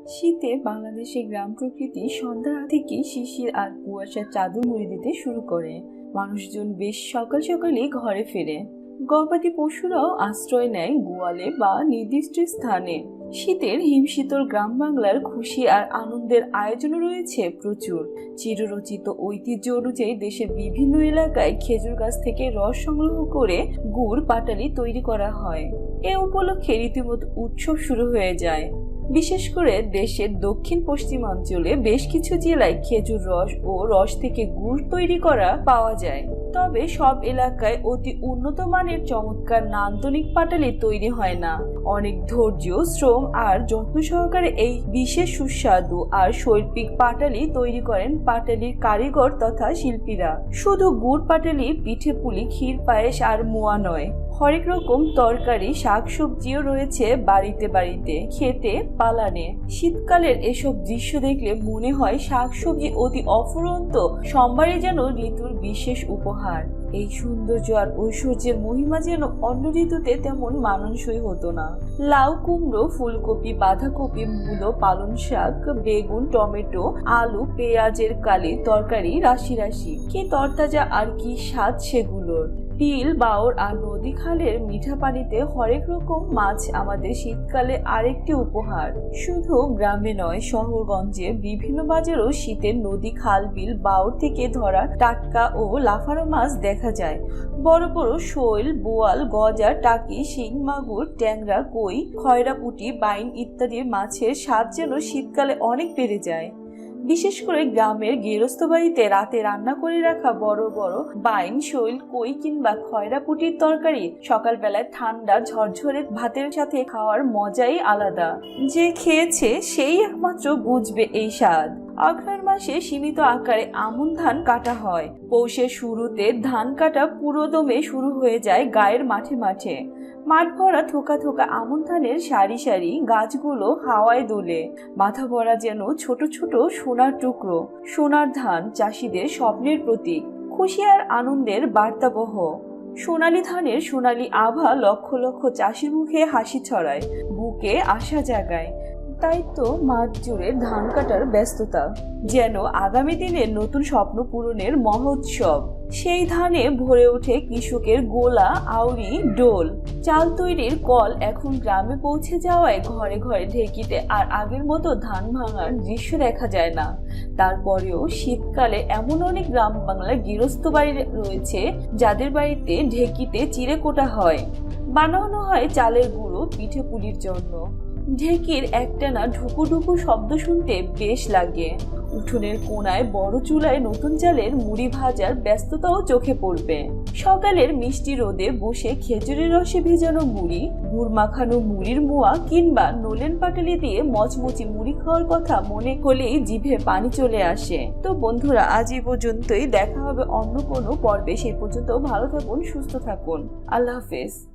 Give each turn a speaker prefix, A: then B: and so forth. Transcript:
A: শীতে বাংলাদেশের গ্রাম প্রকৃতি সন্ধ্যা থেকে শিশির আর কুয়াশার চাদর মুড়ি দিতে শুরু করে। মানুষজন বেশ সকাল সকালে ঘরে ফেরে। গবাদি পশুরাও আশ্রয় নেয় গোয়ালে বা নির্দিষ্ট স্থানে। শীতের হিমশীতল গ্রাম বাংলার খুশি আর আনন্দের আয়োজন রয়েছে প্রচুর। চিররচিত ঐতিহ্য অনুযায়ী দেশের বিভিন্ন এলাকায় খেজুর গাছ থেকে রস সংগ্রহ করে গুড় পাটালি তৈরি করা হয়। এ উপলক্ষে রীতিমতো উৎসব শুরু হয়ে যায়। বিশেষ করে দেশের দক্ষিণ পশ্চিমাঞ্চলে বেশ কিছু জেলায় খেজুর রস ও রস থেকে গুড় তৈরি করা পাওয়া যায়। তবে সব এলাকায় অতি উন্নত মানের চমৎকার নান্দনিক পাটালি তৈরি হয় না। অনেক ধৈর্য, শ্রম আর যত্ন সহকারে এই বিশেষ সুস্বাদু আর শৈল্পিক পাটালি তৈরি করেন পাটালির কারিগর তথা শিল্পীরা। শুধু গুড় পাটালি, পিঠে পুলি, ক্ষীর পায়েস আর মোয়া নয়, হরেক রকম তরকারি, শাকসবজিও রয়েছে বাড়িতে বাড়িতে, খেতে পালানে। শীতকালের এসব দৃশ্য দেখলে মনে হয় শাকসবজি অতি অফুরন্ত সম্ভারে যেন ঋতুর বিশেষ উপহার। এই সৌন্দর্য আর ঐশ্বর্যের মহিমা যেন অন্য ঋতুতে তেমন মানানসই হতো না। লাউ, কুমড়ো, ফুলকপি, বাঁধাকপি, মূলো, পালং শাক, বেগুন, টমেটো, আলু, পেঁয়াজের কালি তরকারি রাশি রাশি। কি তরতাজা আর কি স্বাদ সেগুলোর। বিল, বাওর আর নদী খালের মিঠা পানিতে হরেক রকম মাছ আমাদের শীতকালে আরেকটি উপহার। শুধু গ্রামে নয়, শহরগঞ্জে বিভিন্ন বাজারেও শীতের নদী, খাল, বিল, বাওর থেকে ধরা টাটকা ও লাফানো মাছ দেখা যায়। বড় বড় শৈল, বোয়াল, গজা, টাকি, শিং, মাগুর, ট্যাংরা, কই, খয়রা পুঁটি, বাইন ইত্যাদি মাছের স্বাদ যেন শীতকালে অনেক বেড়ে যায়। বিশেষ করে গ্রামের গৃহস্থ বাড়িতে রাতে রান্না করে রাখা বড় বড় বাইন, শৈল, কই কিংবা খয়রা পুঁটির তরকারি সকালবেলায় ঠান্ডা ঝরঝরে ভাতের সাথে খাওয়ার মজাই আলাদা। যে খেয়েছে সেই একমাত্র বুঝবে এই স্বাদ। অগ্রহায়ণ মাসে সীমিত আকারে আমন ধান কাটা হয়। পৌষের শুরুতে ধান কাটা পুরোদমে শুরু হয়ে যায় গায়ের মাঠে মাঠে। মাঠ ভরা থোকা থোকা আমন ধানের সারি সারি, গাছগুলো হাওয়ায় দোলে। মাথা ভরা যেন ছোট ছোট সোনার টুকরো। সোনার ধান চাষিদের স্বপ্নের প্রতীক, খুশি আর আনন্দের বার্তাবহ। সোনালী ধানের সোনালী আভা লক্ষ লক্ষ চাষির মুখে হাসি ছড়ায়, বুকে আশা জাগায়। তাই তো মাঠ জুড়ে ধান কাটার ব্যস্ততা, যেন আগামী দিনের নতুন স্বপ্ন পূরণের মহোৎসব। সেই ধানে ভরে ওঠে কৃষকের গোলা, আউরি, ডোল। চাল তৈরির কল এখন গ্রামে পৌঁছে যাওয়ায় ঘরে ঘরে ঢেকিতে আর আগের মতো ধান ভাঙার দৃশ্য দেখা যায় না। তারপরেও শীতকালে এমন অনেক গ্রাম বাংলার গৃহস্থ বাড়ি রয়েছে যাদের বাড়িতে ঢেকিতে চিড়ে কোটা হয়, বানানো হয় চালের গুঁড়ো পিঠে পুলির জন্য। ঢেকির একটানা ঢুকু ঢুকু শব্দ শুনতে বেশ লাগে। উঠোনের কোনায় বড় চুলায় নতুন চালের মুড়ি ভাজার ব্যস্ততাও চোখে পড়বে। সকালের মিষ্টি রোদে বসে খেজুরের রসে ভেজানো মুড়ি, গুড় মাখানো মুড়ির মোয়া কিংবা নোলেন পাটালি দিয়ে মচমচি মুড়ি খাওয়ার কথা মনে হলেই জিভে পানি চলে আসে। তো বন্ধুরা, আজ এই পর্যন্তই। দেখা হবে অন্য কোনো পর্বে। সেই পর্যন্ত ভালো থাকুন, সুস্থ থাকুন। আল্লাহ হাফেজ।